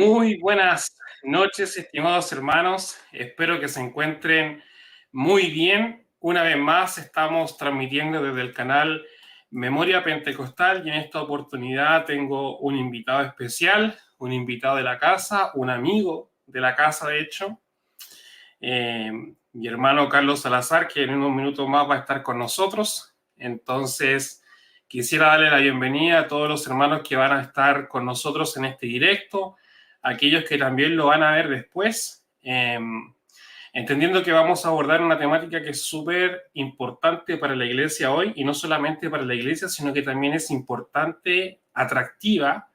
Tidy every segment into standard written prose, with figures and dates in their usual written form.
Muy buenas noches, estimados hermanos. Espero que se encuentren muy bien. Una vez más estamos transmitiendo desde el canal Memoria Pentecostal y en esta oportunidad tengo un invitado especial, un invitado de la casa, un amigo de la casa, de hecho, mi hermano Carlos Salazar, que en unos minutos más va a estar con nosotros. Entonces, quisiera darle la bienvenida a todos los hermanos que van a estar con nosotros en este directo, aquellos que también lo van a ver después, entendiendo que vamos a abordar una temática que es súper importante para la iglesia hoy, y no solamente para la iglesia, sino que también es importante, atractiva,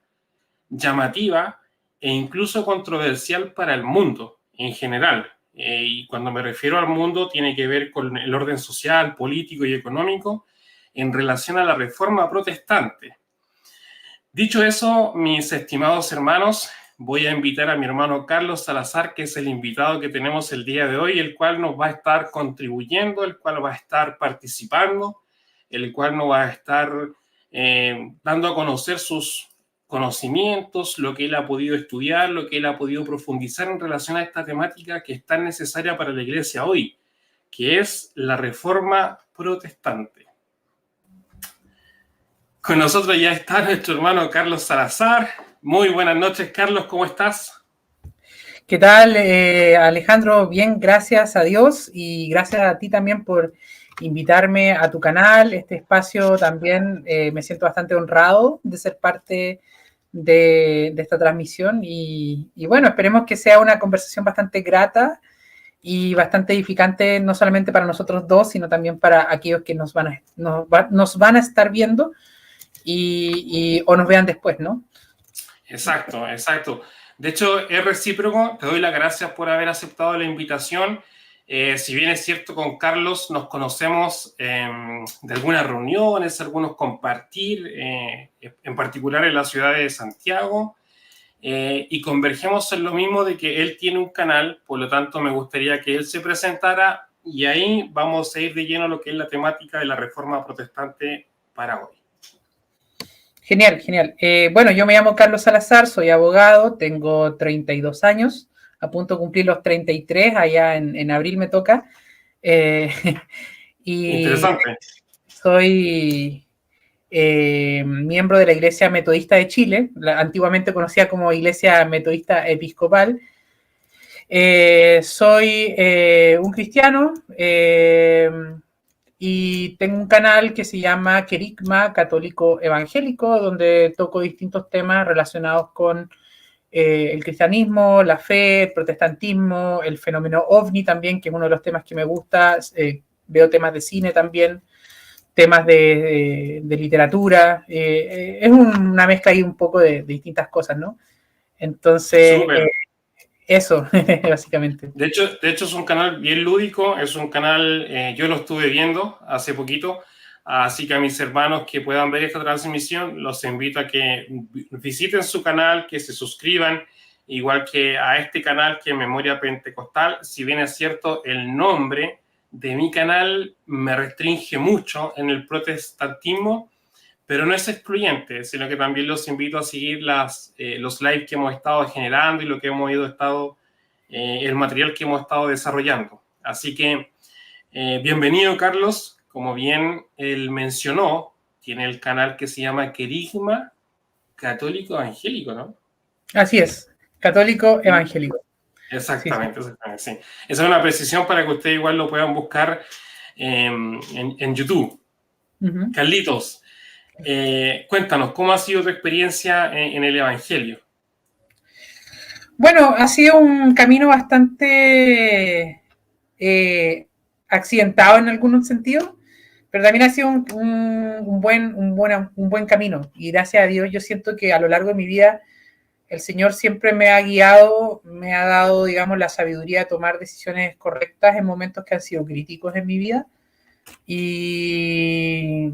llamativa e incluso controversial para el mundo en general. Y cuando me refiero al mundo, tiene que ver con el orden social, político y económico en relación a la reforma protestante. Dicho eso, mis estimados hermanos, voy a invitar a mi hermano Carlos Salazar, que es el invitado que tenemos el día de hoy, el cual nos va a estar contribuyendo, el cual va a estar participando, el cual nos va a estar dando a conocer sus conocimientos, lo que él ha podido estudiar, lo que él ha podido profundizar en relación a esta temática que es tan necesaria para la iglesia hoy, que es la reforma protestante. Con nosotros ya está nuestro hermano Carlos Salazar. Muy buenas noches, Carlos, ¿cómo estás? ¿Qué tal, Alejandro? Bien, gracias a Dios y gracias a ti también por invitarme a tu canal. Este espacio también me siento bastante honrado de ser parte de esta transmisión y bueno, esperemos que sea una conversación bastante grata y bastante edificante, no solamente para nosotros dos, sino también para aquellos que nos van a estar viendo o nos vean después, ¿no? Exacto, exacto. De hecho, es recíproco. Te doy las gracias por haber aceptado la invitación. Si bien es cierto, con Carlos nos conocemos de algunas reuniones, algunos compartir, en particular en la ciudad de Santiago, y convergemos en lo mismo de que él tiene un canal, por lo tanto me gustaría que él se presentara y ahí vamos a ir de lleno a lo que es la temática de la reforma protestante para hoy. Genial, genial. Bueno, yo me llamo Carlos Salazar, soy abogado, tengo 32 años, a punto de cumplir los 33, allá en abril me toca. Y interesante. Soy miembro de la Iglesia Metodista de Chile, antiguamente conocida como Iglesia Metodista Episcopal. Soy un cristiano y tengo un canal que se llama Querigma Católico Evangélico, donde toco distintos temas relacionados con el cristianismo, la fe, el protestantismo, el fenómeno ovni también, que es uno de los temas que me gusta. Veo temas de cine también, temas de literatura. Es una mezcla ahí un poco de distintas cosas, ¿no? Entonces, eso, básicamente. De hecho, es un canal bien lúdico, es un canal, yo lo estuve viendo hace poquito, así que a mis hermanos que puedan ver esta transmisión, los invito a que visiten su canal, que se suscriban, igual que a este canal que es Memoria Pentecostal. Si bien es cierto, el nombre de mi canal me restringe mucho en el protestantismo, pero no es excluyente, sino que también los invito a seguir los lives que hemos estado generando y lo que hemos estado el material que hemos estado desarrollando. Así que bienvenido, Carlos. Como bien él mencionó, tiene el canal que se llama Querigma Católico Evangélico, ¿no? Así es, Católico Evangélico. Exactamente, sí. Exactamente, sí. Esa es una precisión para que ustedes igual lo puedan buscar en YouTube. Uh-huh. Carlitos, cuéntanos, ¿cómo ha sido tu experiencia en el Evangelio? Bueno, ha sido un camino bastante accidentado en algunos sentidos, pero también ha sido un buen camino. Y gracias a Dios yo siento que a lo largo de mi vida el Señor siempre me ha guiado, me ha dado, digamos, la sabiduría de tomar decisiones correctas en momentos que han sido críticos en mi vida. Y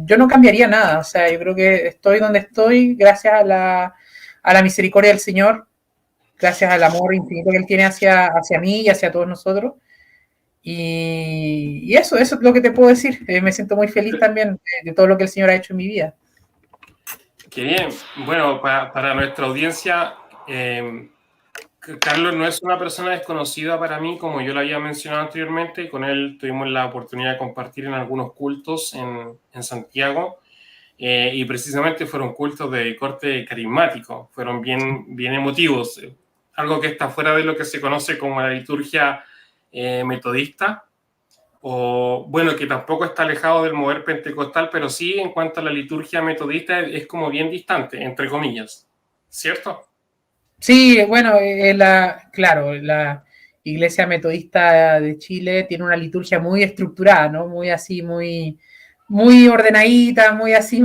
yo no cambiaría nada. O sea, yo creo que estoy donde estoy gracias a la misericordia del Señor, gracias al amor infinito que Él tiene hacia mí y hacia todos nosotros. Y eso es lo que te puedo decir. Me siento muy feliz también de todo lo que el Señor ha hecho en mi vida. Qué bien. Bueno, para nuestra audiencia, Carlos no es una persona desconocida para mí, como yo lo había mencionado anteriormente. Con él tuvimos la oportunidad de compartir en algunos cultos en Santiago. Y precisamente fueron cultos de corte carismático, fueron bien emotivos, algo que está fuera de lo que se conoce como la liturgia metodista, o bueno, que tampoco está alejado del mover pentecostal, pero sí en cuanto a la liturgia metodista es como bien distante, entre comillas, ¿cierto? Sí, bueno, claro, la Iglesia Metodista de Chile tiene una liturgia muy estructurada, ¿no? Muy así, muy ordenadita, muy así,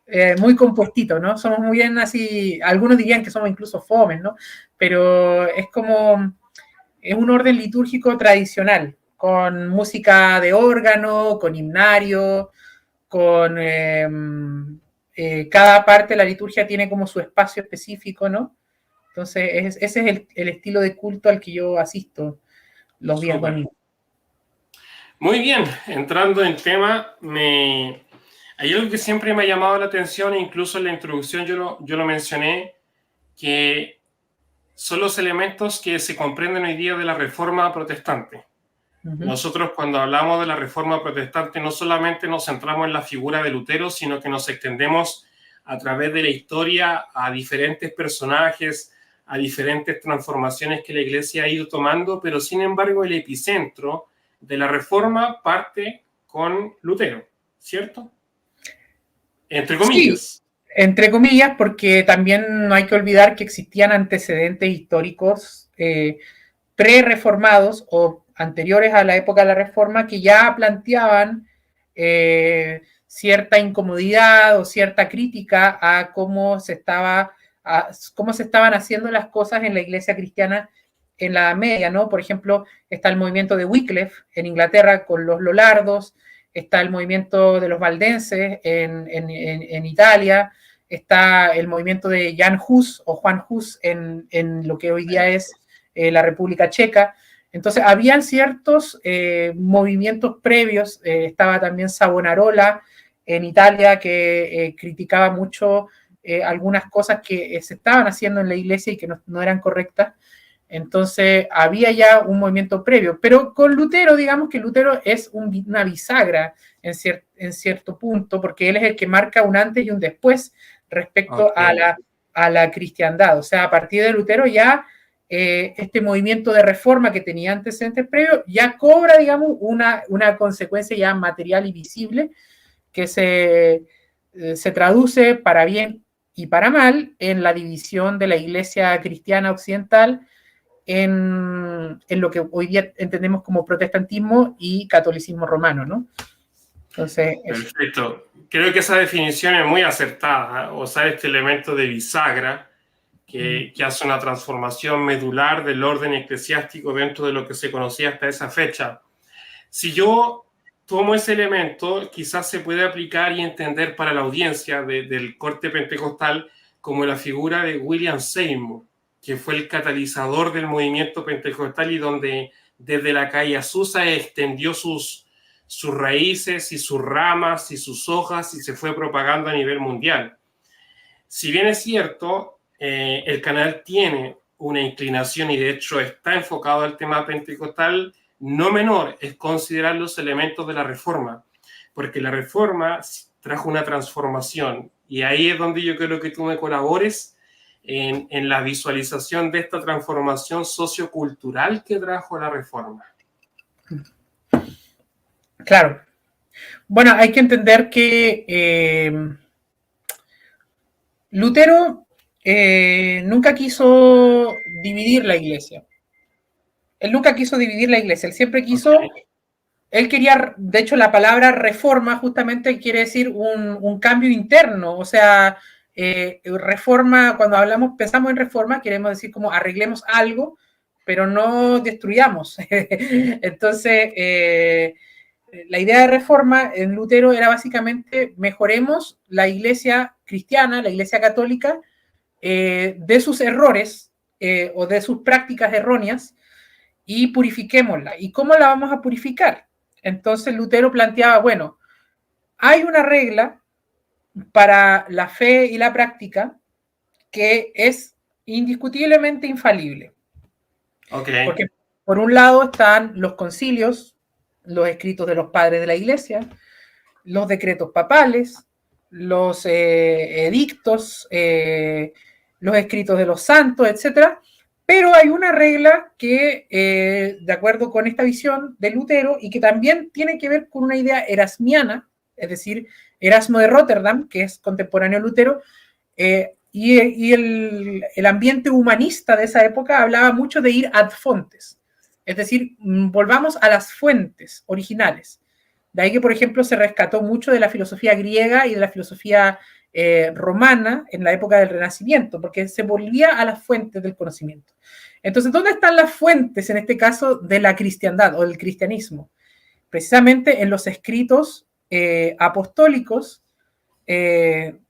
Ah, muy compuestito, ¿no? Somos muy bien así, algunos dirían que somos incluso fomes, ¿no? Pero es un orden litúrgico tradicional, con música de órgano, con himnario, con cada parte de la liturgia tiene como su espacio específico, ¿no? Entonces, ese es el estilo de culto al que yo asisto los días súper. domingos. Muy bien, entrando en tema, hay algo que siempre me ha llamado la atención, e incluso en la introducción yo lo mencioné, que son los elementos que se comprenden hoy día de la Reforma Protestante. Uh-huh. Nosotros cuando hablamos de la Reforma Protestante no solamente nos centramos en la figura de Lutero, sino que nos extendemos a través de la historia a diferentes personajes, a diferentes transformaciones que la Iglesia ha ido tomando, pero sin embargo el epicentro de la Reforma parte con Lutero, ¿cierto? Entre Sí, comillas. entre comillas, porque también no hay que olvidar que existían antecedentes históricos pre-reformados o anteriores a la época de la Reforma que ya planteaban cierta incomodidad o cierta crítica a cómo se estaban haciendo las cosas en la iglesia cristiana en la Edad Media, ¿no? Por ejemplo, está el movimiento de Wycliffe en Inglaterra con los Lollardos, está el movimiento de los valdenses en Italia, está el movimiento de Jan Hus o Juan Hus en lo que hoy día es la República Checa. Entonces, habían ciertos movimientos previos, estaba también Savonarola en Italia que criticaba mucho algunas cosas que se estaban haciendo en la iglesia y que no eran correctas. Entonces, había ya un movimiento previo, pero con Lutero, digamos que Lutero es una bisagra en cierto punto, porque él es el que marca un antes y un después respecto Okay. a la cristiandad. O sea, a partir de Lutero ya este movimiento de reforma que tenía antecedentes previos ya cobra, digamos, una consecuencia ya material y visible que se traduce para bien y para mal en la división de la iglesia cristiana occidental en lo que hoy día entendemos como protestantismo y catolicismo romano, ¿no? Entonces, eso. Perfecto. Creo que esa definición es muy acertada, ¿eh? O sea, este elemento de bisagra que hace una transformación medular del orden eclesiástico dentro de lo que se conocía hasta esa fecha. Si yo tomo ese elemento, quizás se puede aplicar y entender para la audiencia del corte pentecostal como la figura de William Seymour, que fue el catalizador del movimiento pentecostal y donde desde la calle Azusa extendió sus raíces y sus ramas y sus hojas y se fue propagando a nivel mundial. Si bien es cierto, el canal tiene una inclinación y de hecho está enfocado al tema pentecostal, no menor es considerar los elementos de la reforma, porque la reforma trajo una transformación y ahí es donde yo creo que tú me colabores en la visualización de esta transformación sociocultural que trajo la reforma. Claro. Bueno, hay que entender que Lutero nunca quiso dividir la iglesia. Él nunca quiso dividir la iglesia, él siempre quiso, Okay. él quería, de hecho la palabra reforma justamente quiere decir un cambio interno, o sea, reforma, cuando pensamos en reforma, queremos decir como arreglemos algo, pero no destruyamos. Entonces, la idea de reforma en Lutero era básicamente mejoremos la iglesia cristiana, la iglesia católica, de sus errores o de sus prácticas erróneas y purifiquémosla. ¿Y cómo la vamos a purificar? Entonces Lutero planteaba, bueno, hay una regla para la fe y la práctica que es indiscutiblemente infalible. Okay. Porque por un lado están los concilios, los escritos de los padres de la Iglesia, los decretos papales, los edictos, los escritos de los santos, etc. Pero hay una regla que, de acuerdo con esta visión de Lutero, y que también tiene que ver con una idea erasmiana, es decir, Erasmo de Rotterdam, que es contemporáneo a Lutero, y el ambiente humanista de esa época hablaba mucho de ir ad fontes, es decir, volvamos a las fuentes originales. De ahí que, por ejemplo, se rescató mucho de la filosofía griega y de la filosofía romana en la época del Renacimiento, porque se volvía a las fuentes del conocimiento. Entonces, ¿dónde están las fuentes, en este caso, de la cristiandad o del cristianismo? Precisamente en los escritos apostólicos que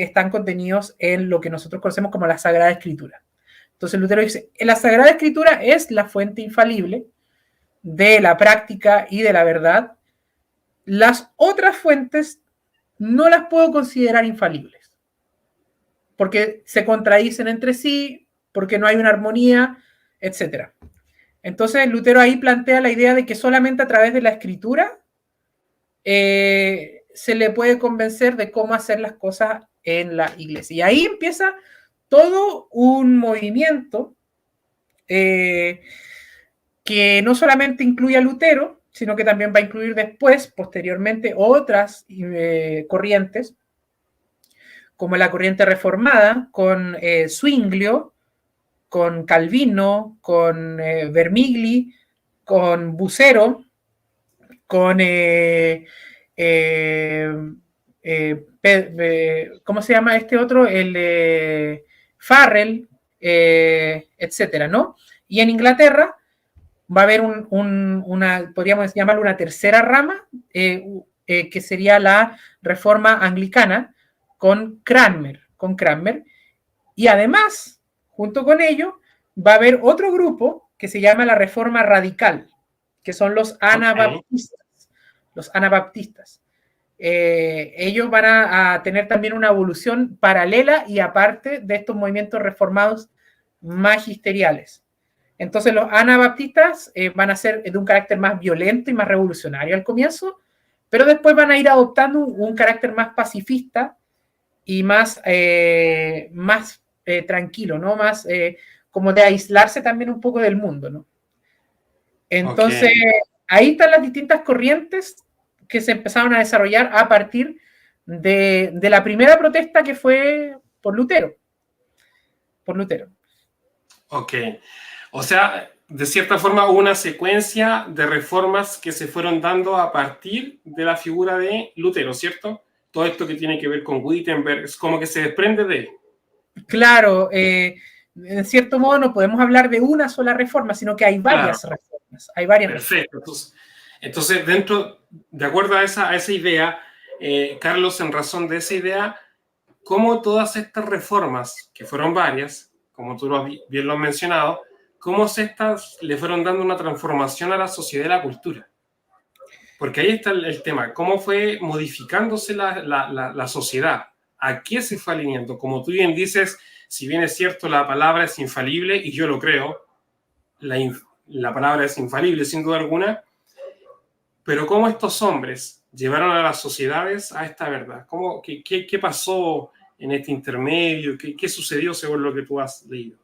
están contenidos en lo que nosotros conocemos como la Sagrada Escritura. Entonces Lutero dice, la Sagrada Escritura es la fuente infalible de la práctica y de la verdad. Las otras fuentes no las puedo considerar infalibles, porque se contradicen entre sí, porque no hay una armonía, etc. Entonces Lutero ahí plantea la idea de que solamente a través de la escritura se le puede convencer de cómo hacer las cosas en la iglesia. Y ahí empieza todo un movimiento que no solamente incluye a Lutero, sino que también va a incluir después, posteriormente, otras corrientes, como la corriente reformada, con Zwinglio, con Calvino, con Vermigli, con Bucero, con ¿cómo se llama este otro? El Farrell, etcétera, ¿no? Y en Inglaterra va a haber una, podríamos llamarlo una tercera rama, que sería la reforma anglicana con Cranmer, y además, junto con ello, va a haber otro grupo que se llama la reforma radical, que son los anabaptistas. Los anabaptistas. Ellos van a tener también una evolución paralela y aparte de estos movimientos reformados magisteriales. Entonces los anabaptistas van a ser de un carácter más violento y más revolucionario al comienzo, pero después van a ir adoptando un carácter más pacifista y más tranquilo, ¿no? Más como de aislarse también un poco del mundo, ¿no? Entonces, ahí están las distintas corrientes que se empezaron a desarrollar a partir de la primera protesta que fue por Lutero. Ok. O sea, de cierta forma hubo una secuencia de reformas que se fueron dando a partir de la figura de Lutero, ¿cierto? Todo esto que tiene que ver con Wittenberg, es como que se desprende de él. Claro, en cierto modo no podemos hablar de una sola reforma, sino que hay varias reformas. Hay varias. Perfecto. Entonces, de acuerdo a esa idea, Carlos, en razón de esa idea, cómo todas estas reformas, que fueron varias, como tú bien lo has mencionado, cómo estas le fueron dando una transformación a la sociedad y la cultura. Porque ahí está el tema, cómo fue modificándose la sociedad, a qué se fue alineando. Como tú bien dices, si bien es cierto la palabra es infalible, y yo lo creo, la palabra es infalible sin duda alguna, pero cómo estos hombres llevaron a las sociedades a esta verdad. ¿Qué pasó en este intermedio? ¿Qué sucedió según lo que tú has leído?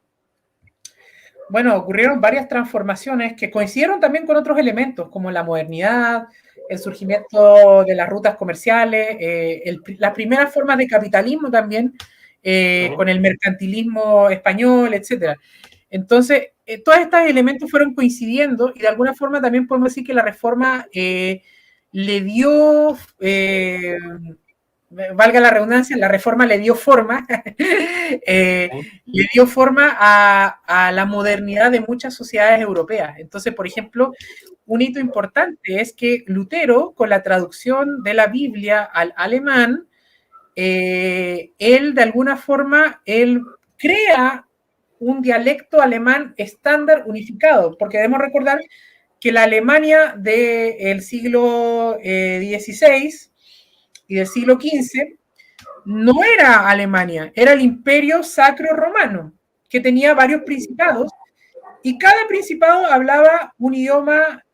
Bueno, ocurrieron varias transformaciones que coincidieron también con otros elementos, como la modernidad, el surgimiento de las rutas comerciales, las primeras formas de capitalismo también, con el mercantilismo español, etc. Entonces, todos estos elementos fueron coincidiendo y de alguna forma también podemos decir que la reforma le dio, valga la redundancia, la reforma le dio forma, le dio forma a la modernidad de muchas sociedades europeas. Entonces, por ejemplo, un hito importante es que Lutero, con la traducción de la Biblia al alemán, él de alguna forma, él crea un dialecto alemán estándar unificado, porque debemos recordar que la Alemania del siglo XVI y del siglo XV no era Alemania, era el Imperio Sacro Romano, que tenía varios principados, y cada principado hablaba un idioma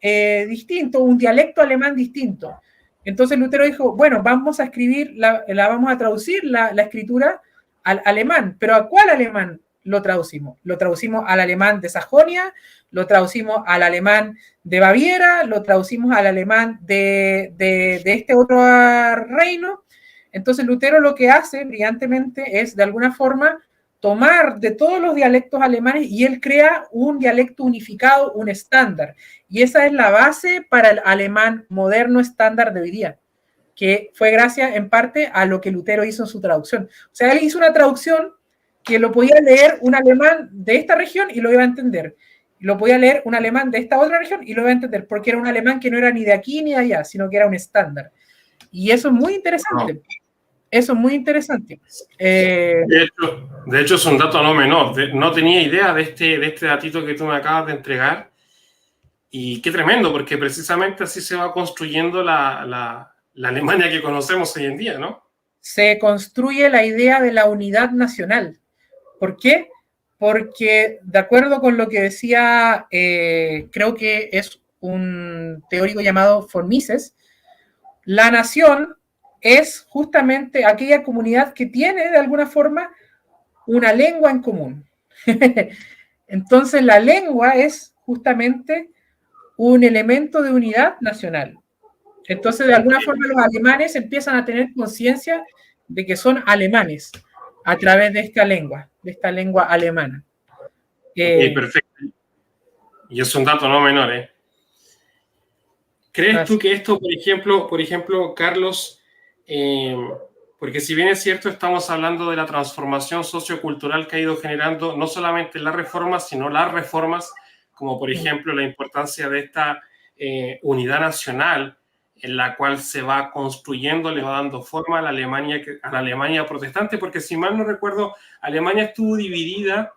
distinto, un dialecto alemán distinto. Entonces Lutero dijo, bueno, vamos a escribir, vamos a traducir la escritura al alemán, pero ¿a cuál alemán lo traducimos? Lo traducimos al alemán de Sajonia, lo traducimos al alemán de Baviera, lo traducimos al alemán de este otro reino. Entonces Lutero lo que hace brillantemente es, de alguna forma, tomar de todos los dialectos alemanes y él crea un dialecto unificado, un estándar. Y esa es la base para el alemán moderno estándar de hoy día, que fue gracias en parte a lo que Lutero hizo en su traducción. O sea, él hizo una traducción que lo podía leer un alemán de esta región y lo iba a entender. Lo podía leer un alemán de esta otra región y lo iba a entender, porque era un alemán que no era ni de aquí ni de allá, sino que era un estándar. Y eso es muy interesante. No. Eso es muy interesante. De hecho, es un dato no menor. No tenía idea de este datito que tú me acabas de entregar. Y qué tremendo, porque precisamente así se va construyendo la Alemania que conocemos hoy en día, ¿no? Se construye la idea de la unidad nacional. ¿Por qué? Porque, de acuerdo con lo que decía, creo que es un teórico llamado von Mises, la nación es justamente aquella comunidad que tiene, de alguna forma, una lengua en común. Entonces, la lengua es justamente un elemento de unidad nacional. Entonces, de alguna forma, los alemanes empiezan a tener conciencia de que son alemanes a través de esta lengua alemana. Perfecto. Y es un dato no menor, ¿eh? ¿Crees tú que esto, por ejemplo, Carlos, porque si bien es cierto, estamos hablando de la transformación sociocultural que ha ido generando no solamente las reformas, sino las reformas, como por ejemplo la importancia de esta unidad nacional en la cual se va construyendo, le va dando forma a la Alemania protestante, porque si mal no recuerdo, Alemania estuvo dividida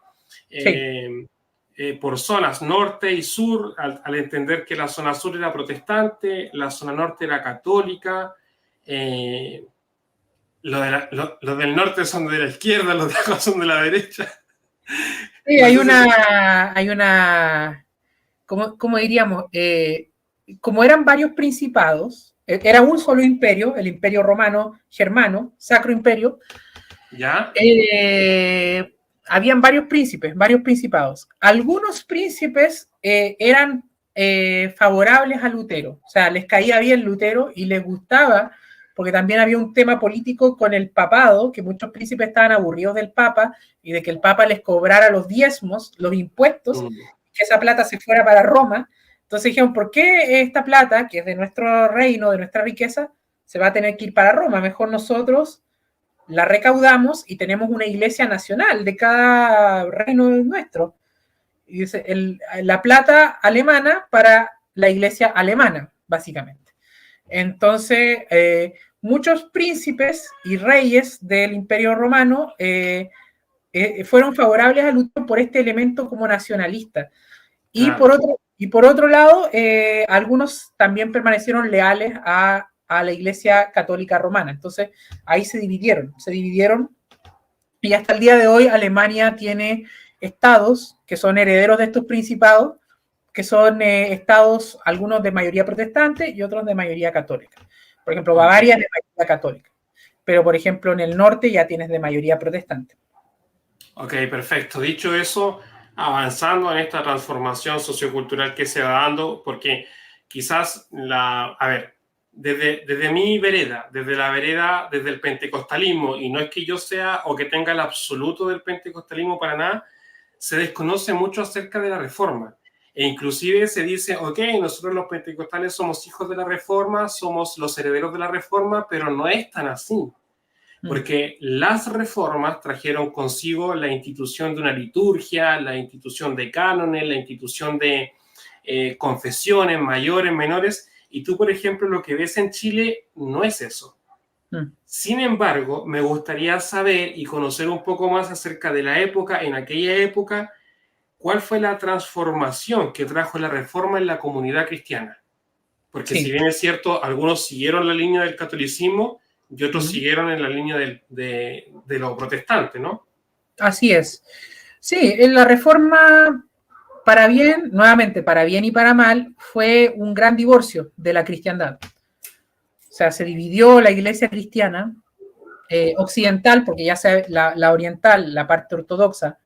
por zonas norte y sur, al entender que la zona sur era protestante, la zona norte era católica, los del norte son de la izquierda, los de abajo son de la derecha. Sí, hay una ¿cómo diríamos? Como eran varios principados, era un solo imperio, el imperio romano germano, Sacro Imperio, ¿ya? Habían varios príncipes, varios principados. Algunos príncipes eran favorables a Lutero, o sea, les caía bien Lutero y les gustaba, porque también había un tema político con el papado, que muchos príncipes estaban aburridos del papa y de que el papa les cobrara los diezmos, los impuestos, que esa plata se fuera para Roma. Entonces dijeron, ¿por qué esta plata, que es de nuestro reino, de nuestra riqueza, se va a tener que ir para Roma? Mejor nosotros la recaudamos y tenemos una iglesia nacional de cada reino nuestro. Y dice, la plata alemana para la iglesia alemana, básicamente. Entonces, muchos príncipes y reyes del Imperio Romano fueron favorables a Lutero por este elemento como nacionalista. Y, por otro lado, algunos también permanecieron leales a la Iglesia Católica Romana. Entonces, ahí se dividieron y hasta el día de hoy Alemania tiene estados que son herederos de estos principados, que son estados, algunos de mayoría protestante y otros de mayoría católica. Por ejemplo, Bavaria es de mayoría católica, pero por ejemplo en el norte ya tienes de mayoría protestante. Ok, perfecto. Dicho eso, avanzando en esta transformación sociocultural que se va dando, porque quizás desde mi vereda, desde el pentecostalismo, y no es que yo sea o que tenga el absoluto del pentecostalismo para nada, se desconoce mucho acerca de la reforma. E inclusive se dice, ok, nosotros los pentecostales somos hijos de la reforma, somos los herederos de la reforma, pero no es tan así. Porque las reformas trajeron consigo la institución de una liturgia, la institución de cánones, la institución de confesiones mayores, menores, y tú, por ejemplo, lo que ves en Chile no es eso. Sin embargo, me gustaría saber y conocer un poco más acerca de la época, en aquella época, cuál fue la transformación que trajo la reforma en la comunidad cristiana. Porque si bien es cierto, algunos siguieron la línea del catolicismo, y otros siguieron en la línea de lo protestante, ¿no? Así es. Sí, en la reforma, para bien, nuevamente, para bien y para mal, fue un gran divorcio de la cristiandad. O sea, se dividió la iglesia cristiana occidental, porque ya la oriental, la parte ortodoxa,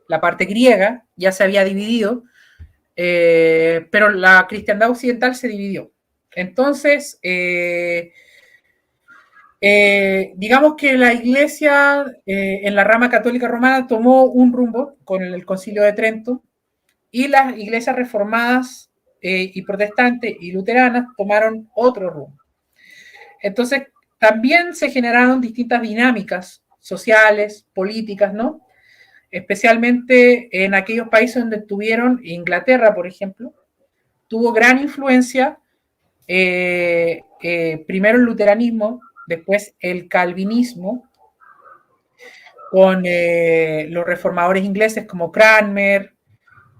la parte griega, ya se había dividido, pero la cristiandad occidental se dividió. Entonces, digamos que la iglesia en la rama católica romana tomó un rumbo con el Concilio de Trento, y las iglesias reformadas y protestantes y luteranas tomaron otro rumbo. Entonces, también se generaron distintas dinámicas sociales, políticas, ¿no? Especialmente en aquellos países donde tuvieron, Inglaterra, por ejemplo, tuvo gran influencia, primero el luteranismo, después el calvinismo, con los reformadores ingleses como Cranmer.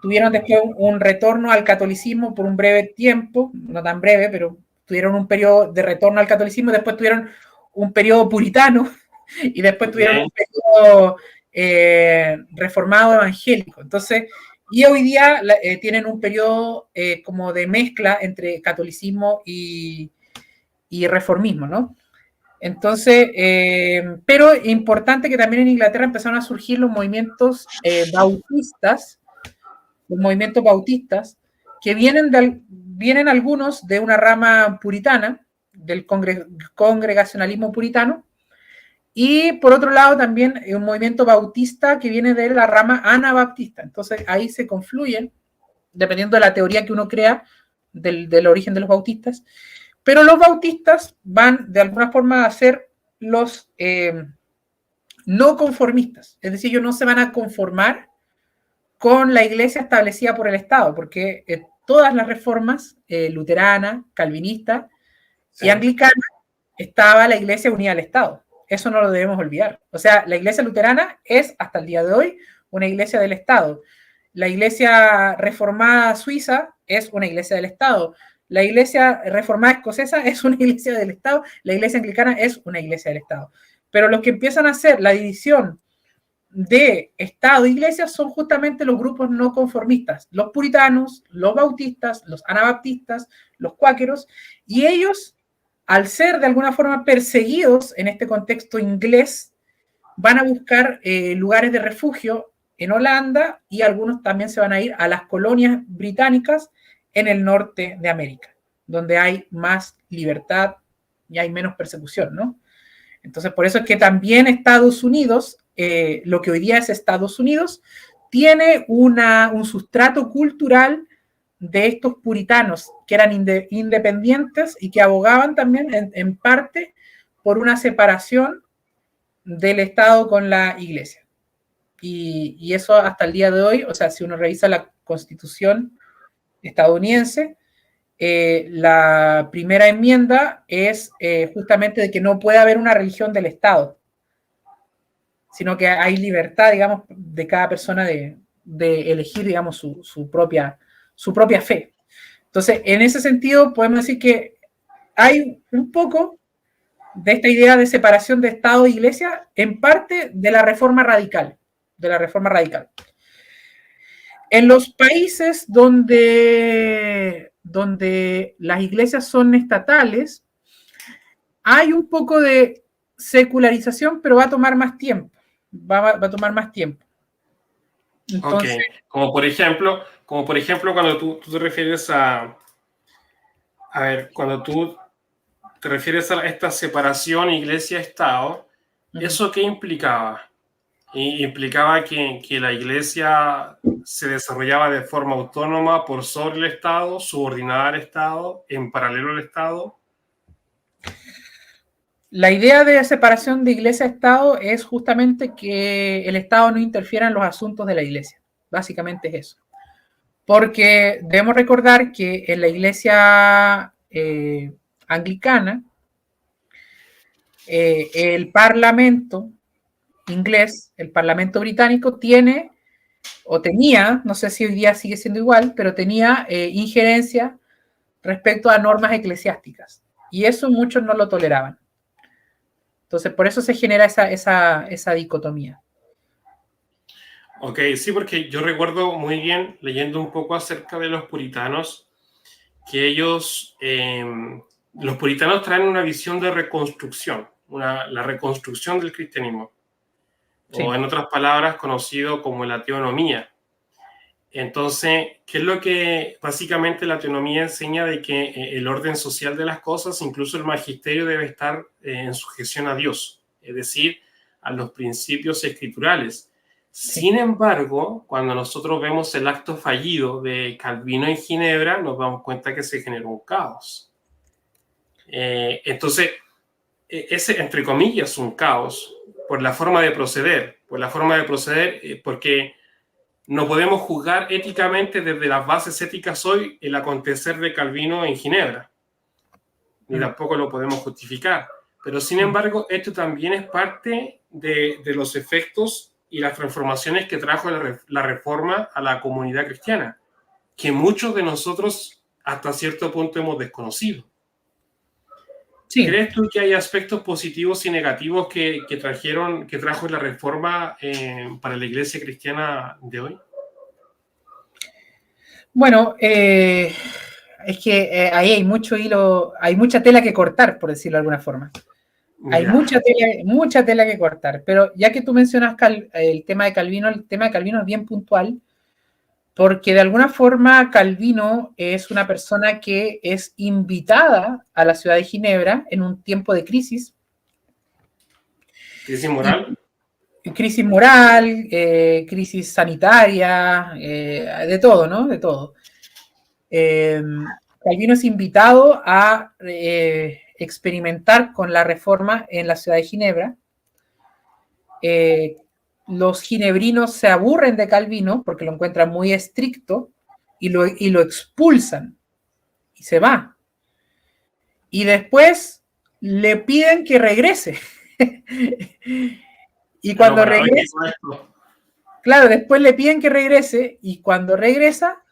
Tuvieron después un retorno al catolicismo por un breve tiempo, no tan breve, pero tuvieron un periodo de retorno al catolicismo, después tuvieron un periodo puritano y después tuvieron un periodo reformado evangélico. Entonces, y hoy día tienen un periodo como de mezcla entre catolicismo y reformismo, ¿no? Entonces, pero importante que también en Inglaterra empezaron a surgir los movimientos bautistas, que vienen algunos de una rama puritana, del congregacionalismo puritano, y por otro lado también un movimiento bautista que viene de la rama anabaptista. Entonces ahí se confluyen, dependiendo de la teoría que uno crea del origen de los bautistas, pero los bautistas van de alguna forma a ser los no conformistas, es decir, ellos no se van a conformar con la iglesia establecida por el Estado, porque todas las reformas luterana, calvinista y anglicana, estaba la iglesia unida al Estado. Eso no lo debemos olvidar. O sea, la iglesia luterana es, hasta el día de hoy, una iglesia del Estado. La iglesia reformada suiza es una iglesia del Estado. La iglesia reformada escocesa es una iglesia del Estado. La iglesia anglicana es una iglesia del Estado. Pero los que empiezan a hacer la división de Estado e iglesia son justamente los grupos no conformistas, los puritanos, los bautistas, los anabaptistas, los cuáqueros, y ellos, al ser de alguna forma perseguidos en este contexto inglés, van a buscar lugares de refugio en Holanda, y algunos también se van a ir a las colonias británicas en el norte de América, donde hay más libertad y hay menos persecución, ¿no? Entonces, por eso es que también Estados Unidos, lo que hoy día es Estados Unidos, tiene un sustrato cultural de estos puritanos que eran independientes y que abogaban también en parte por una separación del Estado con la Iglesia. Y eso hasta el día de hoy, o sea, si uno revisa la Constitución estadounidense, la primera enmienda es justamente de que no puede haber una religión del Estado, sino que hay libertad, digamos, de cada persona de elegir, digamos, su propia fe. Entonces, en ese sentido, podemos decir que hay un poco de esta idea de separación de Estado e Iglesia en parte de la reforma radical, En los países donde las iglesias son estatales, hay un poco de secularización, pero va a tomar más tiempo. Va a tomar más tiempo. Entonces, como por ejemplo, cuando tú te refieres a ver, cuando tú te refieres a esta separación iglesia-estado, ¿eso qué implicaba? Implicaba que la iglesia se desarrollaba de forma autónoma por sobre el Estado, subordinada al Estado, en paralelo al Estado. La idea de separación de iglesia-estado es justamente que el Estado no interfiera en los asuntos de la iglesia. Básicamente es eso. Porque debemos recordar que en la iglesia anglicana, el parlamento inglés, el parlamento británico, tiene, o tenía, no sé si hoy día sigue siendo igual, pero tenía injerencia respecto a normas eclesiásticas. Y eso muchos no lo toleraban. Entonces, por eso se genera esa dicotomía. Ok, sí, porque yo recuerdo muy bien, leyendo un poco acerca de los puritanos, que ellos, los puritanos traen una visión de reconstrucción, la reconstrucción del cristianismo, Sí. o en otras palabras, conocido como la teonomía. Entonces, ¿qué es lo que básicamente la teonomía enseña? De que el orden social de las cosas, incluso el magisterio, debe estar en sujeción a Dios, es decir, a los principios escriturales. Sí. Sin embargo, cuando nosotros vemos el acto fallido de Calvino en Ginebra, nos damos cuenta que se generó un caos. Entonces, ese, entre comillas, un caos por la forma de proceder, porque no podemos juzgar éticamente desde las bases éticas hoy el acontecer de Calvino en Ginebra, ni tampoco lo podemos justificar. Pero sin embargo, esto también es parte de los efectos y las transformaciones que trajo la reforma a la comunidad cristiana, que muchos de nosotros hasta cierto punto hemos desconocido. Sí. ¿Crees tú que hay aspectos positivos y negativos que trajo la reforma para la iglesia cristiana de hoy? Bueno, es que ahí hay mucho hilo, hay mucha tela que cortar, por decirlo de alguna forma. Hay mucha tela que cortar, pero ya que tú mencionas el tema de Calvino, el tema de Calvino es bien puntual, porque de alguna forma Calvino es una persona que es invitada a la ciudad de Ginebra en un tiempo de crisis. ¿Crisis moral? Crisis moral, crisis sanitaria, de todo, ¿no? De todo. Calvino es invitado a experimentar con la reforma en la ciudad de Ginebra. Los ginebrinos se aburren de Calvino porque lo encuentran muy estricto y lo expulsan y se va. Y después le piden que regrese. Y cuando regresa, claro, después le piden que regrese y cuando regresa,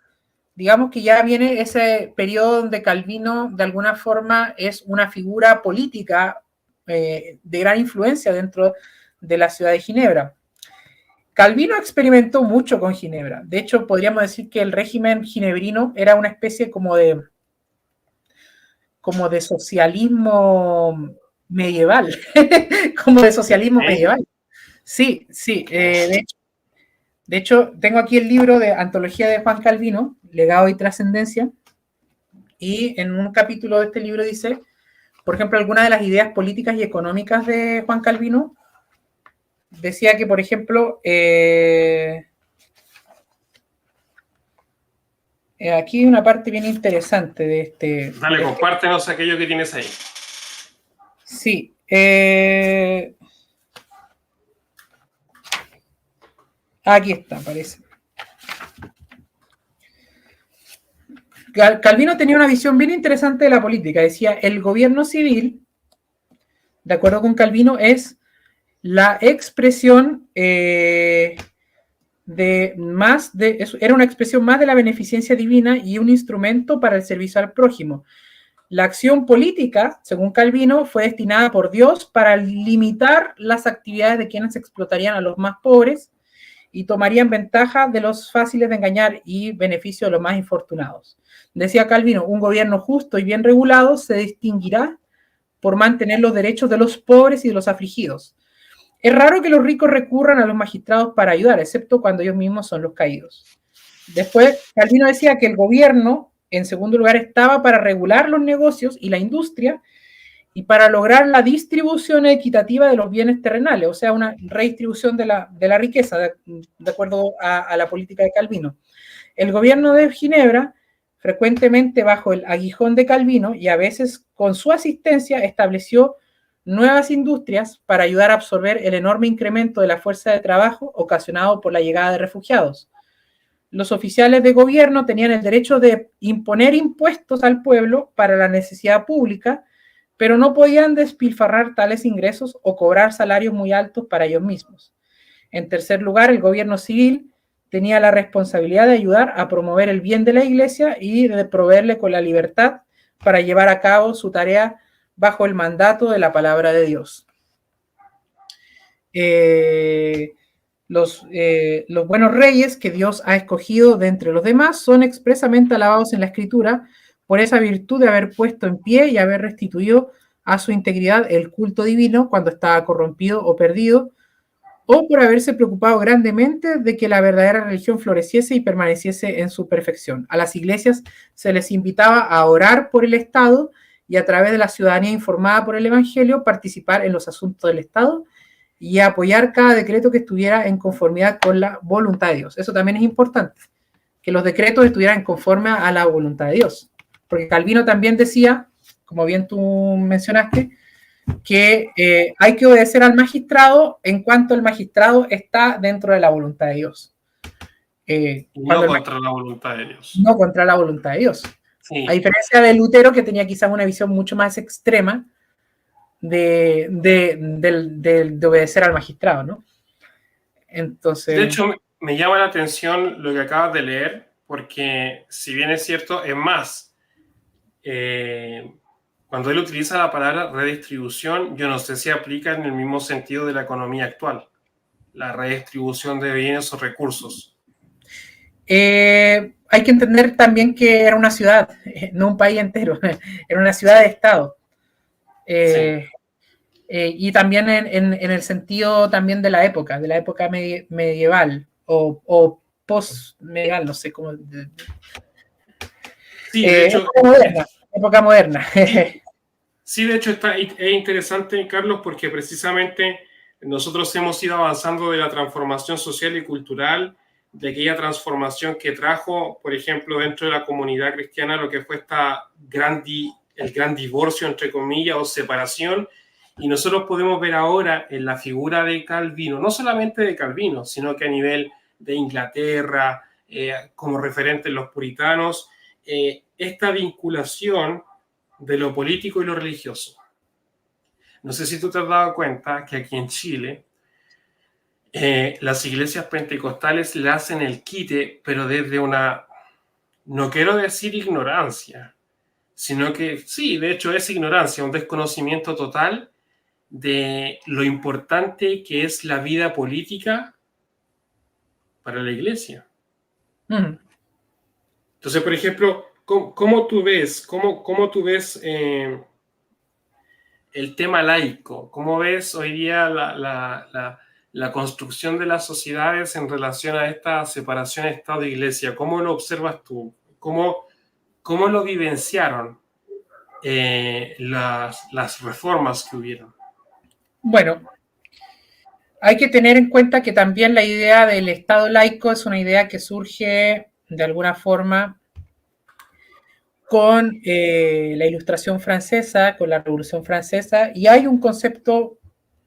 digamos que ya viene ese periodo donde Calvino de alguna forma es una figura política de gran influencia dentro de la ciudad de Ginebra. Calvino experimentó mucho con Ginebra. De hecho, podríamos decir que el régimen ginebrino era una especie como de socialismo medieval. Como de socialismo medieval. Sí, sí. De hecho, tengo aquí el libro de Antología de Juan Calvino, Legado y Trascendencia, y en un capítulo de este libro dice, por ejemplo, algunas de las ideas políticas y económicas de Juan Calvino. Decía que, por ejemplo, aquí hay una parte bien interesante de este... Dale, compártenos aquello que tienes ahí. Sí. Aquí está, parece. Calvino tenía una visión bien interesante de la política. Decía, el gobierno civil, de acuerdo con Calvino, es la expresión era una expresión más de la beneficencia divina y un instrumento para el servicio al prójimo. La acción política, según Calvino, fue destinada por Dios para limitar las actividades de quienes explotarían a los más pobres y tomarían ventaja de los fáciles de engañar y beneficio de los más infortunados. Decía Calvino, un gobierno justo y bien regulado se distinguirá por mantener los derechos de los pobres y de los afligidos. Es raro que los ricos recurran a los magistrados para ayudar, excepto cuando ellos mismos son los caídos. Después, Calvino decía que el gobierno, en segundo lugar, estaba para regular los negocios y la industria y para lograr la distribución equitativa de los bienes terrenales, o sea, una redistribución de la riqueza, de acuerdo a la política de Calvino. El gobierno de Ginebra, frecuentemente bajo el aguijón de Calvino y a veces con su asistencia, estableció nuevas industrias para ayudar a absorber el enorme incremento de la fuerza de trabajo ocasionado por la llegada de refugiados. Los oficiales de gobierno tenían el derecho de imponer impuestos al pueblo para la necesidad pública, pero no podían despilfarrar tales ingresos o cobrar salarios muy altos para ellos mismos. En tercer lugar, el gobierno civil tenía la responsabilidad de ayudar a promover el bien de la iglesia y de proveerle con la libertad para llevar a cabo su tarea bajo el mandato de la palabra de Dios. los buenos reyes que Dios ha escogido de entre los demás son expresamente alabados en la Escritura por esa virtud de haber puesto en pie y haber restituido a su integridad el culto divino cuando estaba corrompido o perdido, o por haberse preocupado grandemente de que la verdadera religión floreciese y permaneciese en su perfección. A las iglesias se les invitaba a orar por el Estado y a través de la ciudadanía informada por el Evangelio participar en los asuntos del Estado y apoyar cada decreto que estuviera en conformidad con la voluntad de Dios. Eso también es importante, que los decretos estuvieran conforme a la voluntad de Dios. Porque Calvino también decía, como bien tú mencionaste, que hay que obedecer al magistrado en cuanto el magistrado está dentro de la voluntad de Dios. No contra la voluntad de Dios. No contra la voluntad de Dios. Sí. A diferencia de Lutero, que tenía quizás una visión mucho más extrema de obedecer al magistrado, ¿no? Entonces... De hecho, me llama la atención lo que acabas de leer, porque si bien es cierto, es más, cuando él utiliza la palabra redistribución, yo no sé si aplica en el mismo sentido de la economía actual, la redistribución de bienes o recursos. Hay que entender también que era una ciudad, no un país entero, era una ciudad de estado. Sí. Y también en el sentido también de la época medieval o post-medieval, no sé cómo. Sí, de hecho, época moderna. Sí, de hecho es interesante, Carlos, porque precisamente nosotros hemos ido avanzando de la transformación social y cultural, de aquella transformación que trajo, por ejemplo, dentro de la comunidad cristiana, lo que fue el gran divorcio, entre comillas, o separación, y nosotros podemos ver ahora en la figura de Calvino, no solamente de Calvino, sino que a nivel de Inglaterra, como referente en los puritanos, esta vinculación de lo político y lo religioso. No sé si tú te has dado cuenta que aquí en Chile las iglesias pentecostales le hacen el quite, pero desde una, no quiero decir ignorancia, sino que sí, de hecho es ignorancia, un desconocimiento total de lo importante que es la vida política para la iglesia. Entonces, por ejemplo, ¿cómo tú ves el tema laico? ¿Cómo ves hoy día la construcción de las sociedades en relación a esta separación Estado-Iglesia? ¿Cómo lo observas tú? ¿Cómo lo vivenciaron las reformas que hubieron? Bueno, hay que tener en cuenta que también la idea del Estado laico es una idea que surge de alguna forma con la Ilustración francesa, con la Revolución Francesa, y hay un concepto,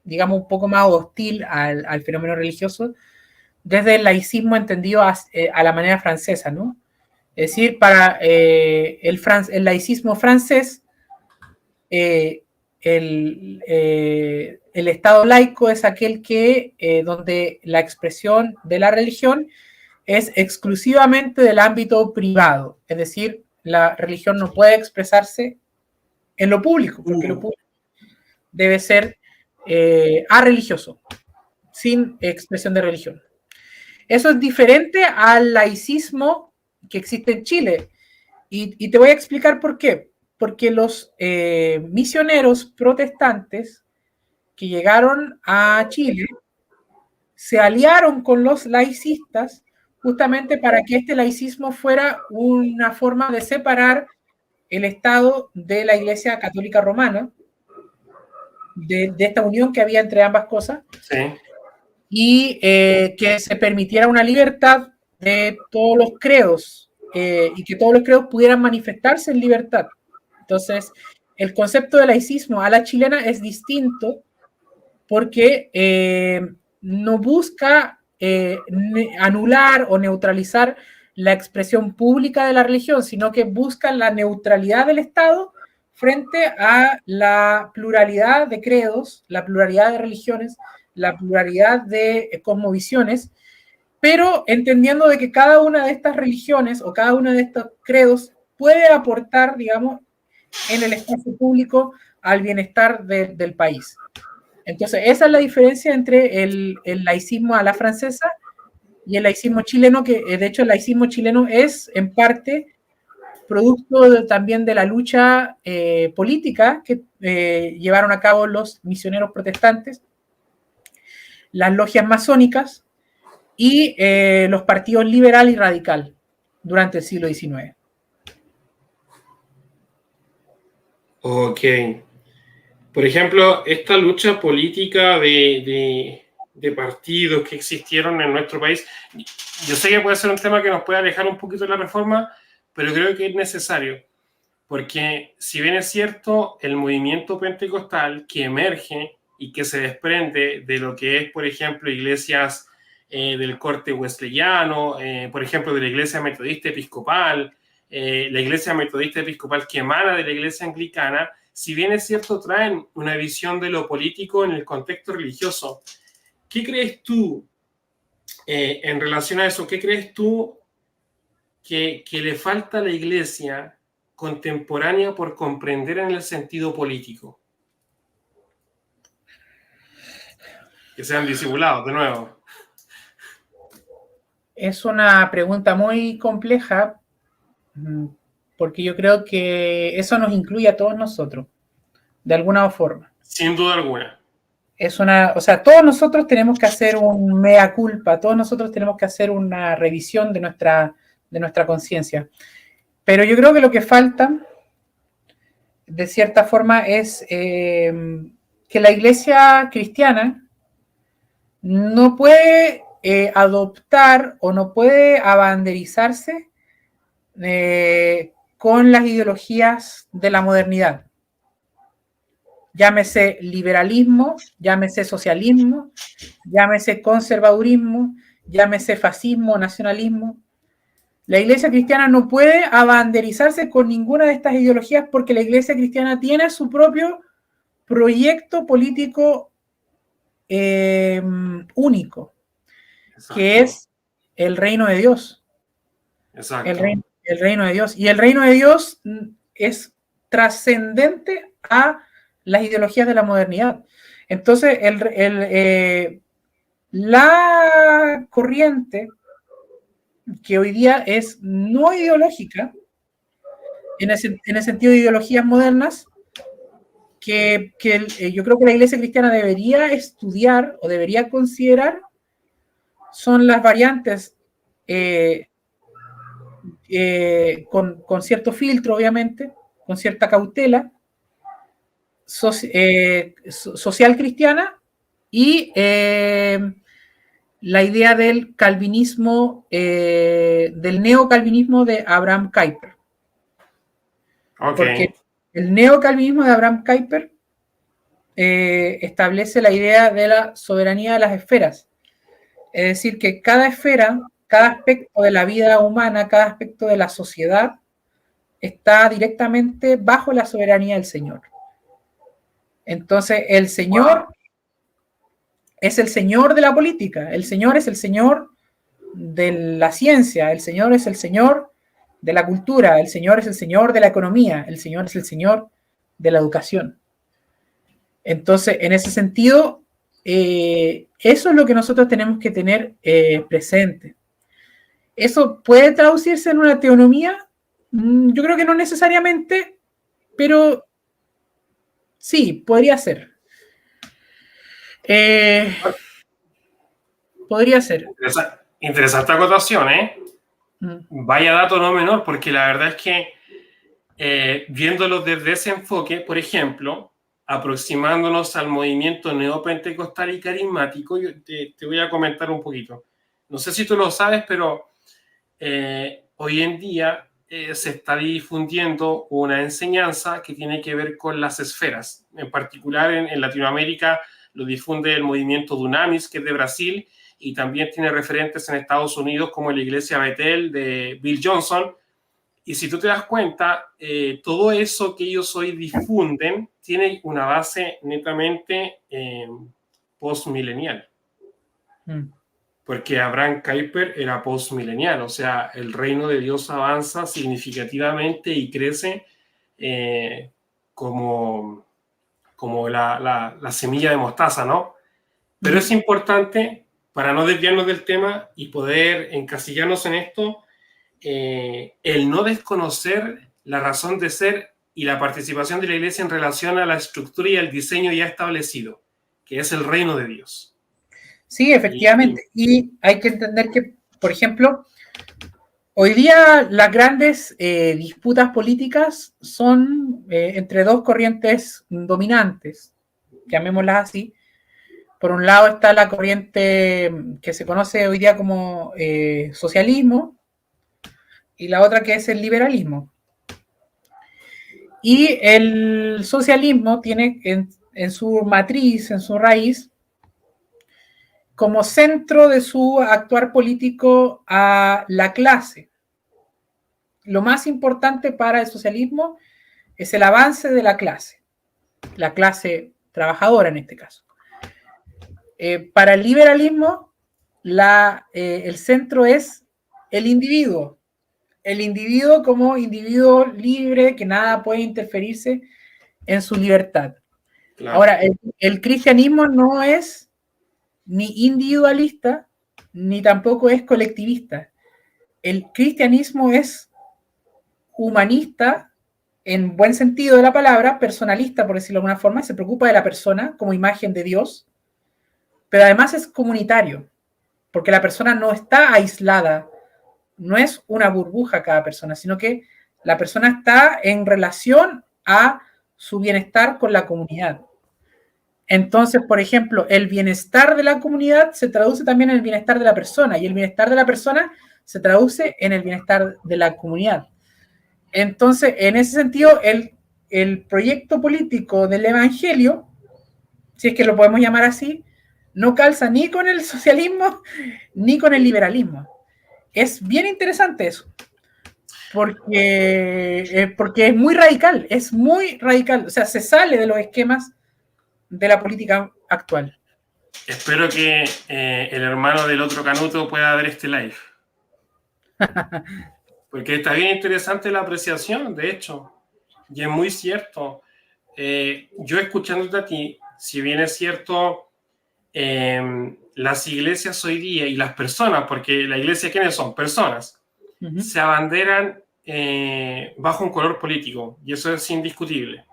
digamos, un poco más hostil al fenómeno religioso desde el laicismo entendido a la manera francesa, ¿no? Es decir, para el laicismo francés, el Estado laico es aquel que, donde la expresión de la religión es exclusivamente del ámbito privado, es decir, la religión no puede expresarse en lo público, porque lo público debe ser arreligioso, sin expresión de religión. Eso es diferente al laicismo que existe en Chile, y te voy a explicar por qué. Porque los misioneros protestantes que llegaron a Chile se aliaron con los laicistas justamente para que este laicismo fuera una forma de separar el Estado de la Iglesia Católica Romana, de esta unión que había entre ambas cosas, sí. Y que se permitiera una libertad de todos los credos y que todos los credos pudieran manifestarse en libertad. Entonces, el concepto de laicismo a la chilena es distinto porque no busca anular o neutralizar la expresión pública de la religión, sino que busca la neutralidad del Estado frente a la pluralidad de credos, la pluralidad de religiones, la pluralidad de cosmovisiones, pero entendiendo de que cada una de estas religiones o cada uno de estos credos puede aportar, digamos, en el espacio público al bienestar del país. Entonces, esa es la diferencia entre el laicismo a la francesa y el laicismo chileno, que de hecho el laicismo chileno es en parte producto también de la lucha política que llevaron a cabo los misioneros protestantes, las logias masónicas y los partidos liberal y radical durante el siglo XIX. Ok. Por ejemplo, esta lucha política de partidos que existieron en nuestro país, yo sé que puede ser un tema que nos puede alejar un poquito de la reforma, pero creo que es necesario, porque si bien es cierto, el movimiento pentecostal que emerge y que se desprende de lo que es, por ejemplo, iglesias del corte wesleyano, por ejemplo, de la iglesia metodista episcopal, la iglesia metodista episcopal que emana de la iglesia anglicana, si bien es cierto, traen una visión de lo político en el contexto religioso. ¿Qué crees tú en relación a eso? ¿Qué crees tú que le falta a la iglesia contemporánea por comprender en el sentido político? Que sean disimulados, de nuevo. Es una pregunta muy compleja porque yo creo que eso nos incluye a todos nosotros, de alguna forma. Sin duda alguna. O sea, todos nosotros tenemos que hacer un mea culpa, todos nosotros tenemos que hacer una revisión de nuestra conciencia. Pero yo creo que lo que falta, de cierta forma, es que la iglesia cristiana no puede adoptar o no puede abanderizarse con las ideologías de la modernidad. Llámese liberalismo, llámese socialismo, llámese conservadurismo, llámese fascismo, nacionalismo. La iglesia cristiana no puede abanderizarse con ninguna de estas ideologías porque la iglesia cristiana tiene su propio proyecto político único, Exacto. que es el reino de Dios. Exacto. El reino de Dios. Y el reino de Dios es trascendente a las ideologías de la modernidad. Entonces, la corriente que hoy día es no ideológica, en el sentido de ideologías modernas, que yo creo que la iglesia cristiana debería estudiar o debería considerar, son las variantes con cierto filtro, obviamente, con cierta cautela, social cristiana y la idea del calvinismo, del neocalvinismo de Abraham Kuyper. Okay. Porque el neocalvinismo de Abraham Kuyper establece la idea de la soberanía de las esferas. Es decir, que cada esfera, cada aspecto de la vida humana, cada aspecto de la sociedad, está directamente bajo la soberanía del Señor. Entonces, el Señor es el Señor de la política, el Señor es el Señor de la ciencia, el Señor es el Señor de la cultura, el Señor es el Señor de la economía, el Señor es el Señor de la educación. Entonces, en ese sentido, eso es lo que nosotros tenemos que tener presente. ¿Eso puede traducirse en una teonomía? Yo creo que no necesariamente, pero sí, podría ser. Podría ser. Interesante acotación, ¿eh? Vaya dato no menor, porque la verdad es que viéndolo desde ese enfoque, por ejemplo, aproximándonos al movimiento neopentecostal y carismático, yo te voy a comentar un poquito. No sé si tú lo sabes, pero hoy en día se está difundiendo una enseñanza que tiene que ver con las esferas. En particular en Latinoamérica lo difunde el movimiento Dunamis, que es de Brasil, y también tiene referentes en Estados Unidos como la iglesia Bethel de Bill Johnson. Y si tú te das cuenta, todo eso que ellos hoy difunden tiene una base netamente postmilenial. Porque Abraham Kuyper era postmilenial, o sea, el reino de Dios avanza significativamente y crece como como la semilla de mostaza, ¿no? Pero es importante, para no desviarnos del tema y poder encasillarnos en esto, el no desconocer la razón de ser y la participación de la Iglesia en relación a la estructura y al diseño ya establecido, que es el reino de Dios. Sí, efectivamente. Y hay que entender que, por ejemplo, hoy día las grandes disputas políticas son entre dos corrientes dominantes, llamémoslas así. Por un lado está la corriente que se conoce hoy día como socialismo y la otra que es el liberalismo. Y el socialismo tiene en su matriz, en su raíz, como centro de su actuar político a la clase. Lo más importante para el socialismo es el avance de la clase trabajadora en este caso. Para el liberalismo, el centro es el individuo como individuo libre, que nada puede interferirse en su libertad. Claro. Ahora, el cristianismo no es ni individualista, ni tampoco es colectivista. El cristianismo es humanista, en buen sentido de la palabra, personalista, por decirlo de alguna forma, se preocupa de la persona como imagen de Dios, pero además es comunitario, porque la persona no está aislada, no es una burbuja cada persona, sino que la persona está en relación a su bienestar con la comunidad. Entonces, por ejemplo, el bienestar de la comunidad se traduce también en el bienestar de la persona, y el bienestar de la persona se traduce en el bienestar de la comunidad. Entonces, en ese sentido, el proyecto político del evangelio, si es que lo podemos llamar así, no calza ni con el socialismo ni con el liberalismo. Es bien interesante eso, porque es muy radical, o sea, se sale de los esquemas de la política actual. Espero que el hermano del otro Canuto pueda ver este live. Porque está bien interesante la apreciación, de hecho, y es muy cierto. Yo escuchándote a ti, si bien es cierto, las iglesias hoy día y las personas, porque la iglesia, ¿quiénes son? Personas, se abanderan bajo un color político, y eso es indiscutible.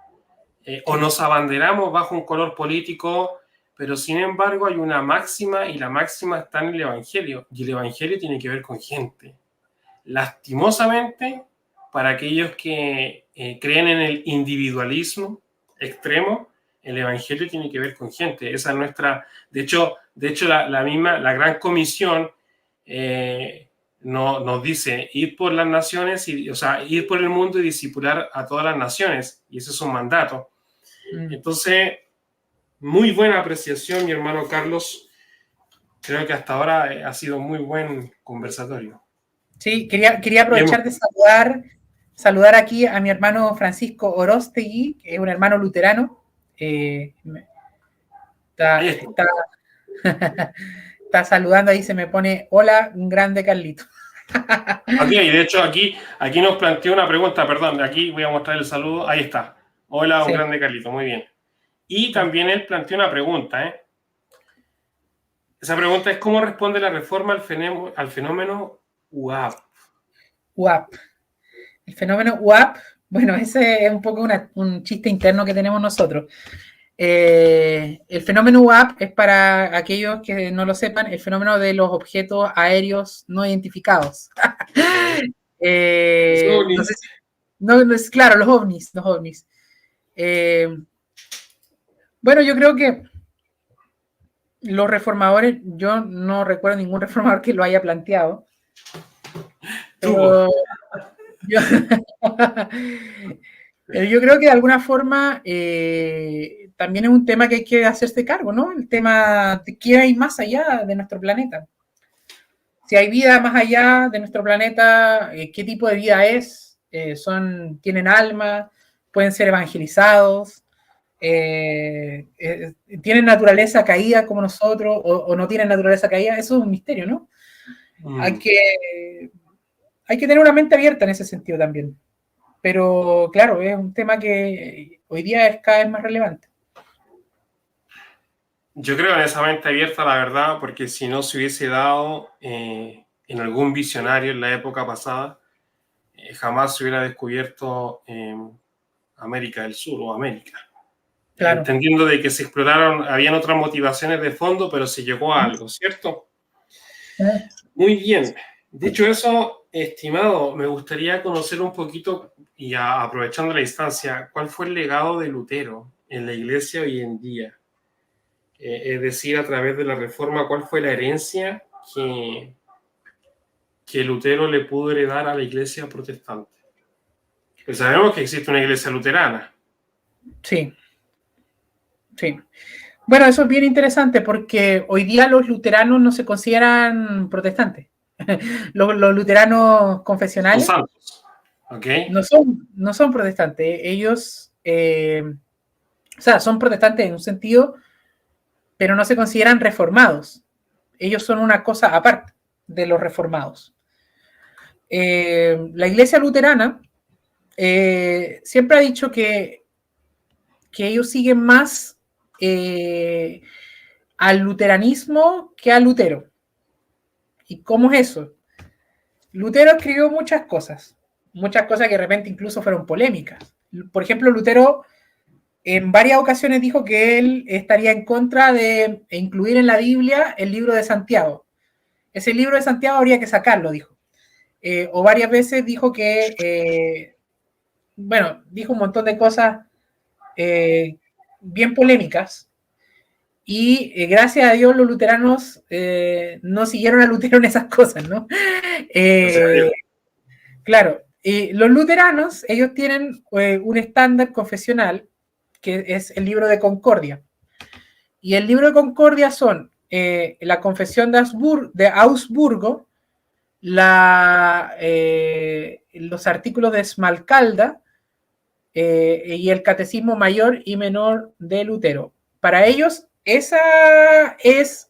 O nos abanderamos bajo un color político, pero sin embargo hay una máxima, y la máxima está en el Evangelio, y el Evangelio tiene que ver con gente. Lastimosamente, para aquellos que creen en el individualismo extremo, el Evangelio tiene que ver con gente. Esa es nuestra... De hecho la Gran Comisión nos dice ir por las naciones, ir por el mundo y discipular a todas las naciones. Y ese es un mandato. Entonces, muy buena apreciación, mi hermano Carlos. Creo que hasta ahora ha sido muy buen conversatorio. Sí, quería aprovechar de saludar aquí a mi hermano Francisco Orostegui, que es un hermano luterano. Está saludando ahí, se me pone, hola, un grande Carlito. Ok, de hecho aquí nos planteó una pregunta, perdón, aquí voy a mostrar el saludo, ahí está. Hola, un grande Carlito, muy bien. Y también él planteó una pregunta, Esa pregunta es ¿cómo responde la reforma al fenómeno UAP? UAP. El fenómeno UAP, bueno, ese es un poco un chiste interno que tenemos nosotros. El fenómeno UAP es, para aquellos que no lo sepan, el fenómeno de los objetos aéreos no identificados. Entonces, claro, los ovnis. Bueno, yo creo que los reformadores, yo no recuerdo ningún reformador que lo haya planteado. Pero yo creo que de alguna forma también es un tema que hay que hacerse cargo, ¿no? El tema de qué hay más allá de nuestro planeta. Si hay vida más allá de nuestro planeta, ¿qué tipo de vida es? ¿Tienen alma? ¿Pueden ser evangelizados? ¿Tienen naturaleza caída como nosotros o no tienen naturaleza caída? Eso es un misterio, ¿no? Hay que tener una mente abierta en ese sentido también. Pero claro, es un tema que hoy día es cada vez más relevante. Yo creo en esa mente abierta, la verdad, porque si no se hubiese dado en algún visionario en la época pasada, jamás se hubiera descubierto América del Sur o América. Claro. Entendiendo de que se exploraron, habían otras motivaciones de fondo, pero se llegó a algo, ¿cierto? Muy bien. Dicho eso, estimado, me gustaría conocer un poquito, y aprovechando la instancia, ¿cuál fue el legado de Lutero en la iglesia hoy en día? Es decir, a través de la reforma, ¿cuál fue la herencia que Lutero le pudo heredar a la iglesia protestante? Pues sabemos que existe una iglesia luterana. Sí, sí. Bueno, eso es bien interesante porque hoy día los luteranos no se consideran protestantes. Los luteranos confesionales Son santos. ¿Okay? no son protestantes. Ellos, o sea, son protestantes en un sentido, pero no se consideran reformados. Ellos son una cosa aparte de los reformados. La iglesia luterana siempre ha dicho que ellos siguen más al luteranismo que a Lutero. ¿Y cómo es eso? Lutero escribió muchas cosas que de repente incluso fueron polémicas. Por ejemplo, Lutero en varias ocasiones dijo que él estaría en contra de incluir en la Biblia el libro de Santiago. Ese libro de Santiago habría que sacarlo, dijo. O varias veces dijo que, bueno, dijo un montón de cosas bien polémicas. Y gracias a Dios los luteranos no siguieron a Lutero en esas cosas, ¿no? Claro, los luteranos, ellos tienen un estándar confesional que es el libro de Concordia. Y el libro de Concordia son la confesión de Augsburgo, los artículos de Smalcalda y el catecismo mayor y menor de Lutero. Para ellos, esa es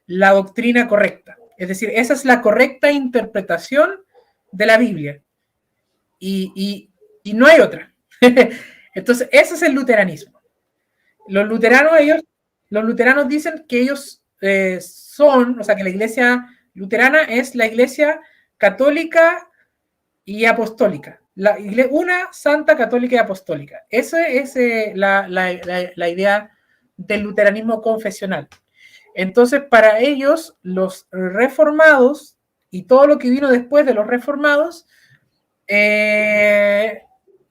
la doctrina correcta. Es decir, esa es la correcta interpretación de la Biblia. Y no hay otra. Entonces, ese es el luteranismo. Los luteranos dicen que ellos son, o sea, que la iglesia luterana es la iglesia católica y apostólica. Una santa católica y apostólica. Esa es la idea del luteranismo confesional. Entonces, para ellos, los reformados y todo lo que vino después de los reformados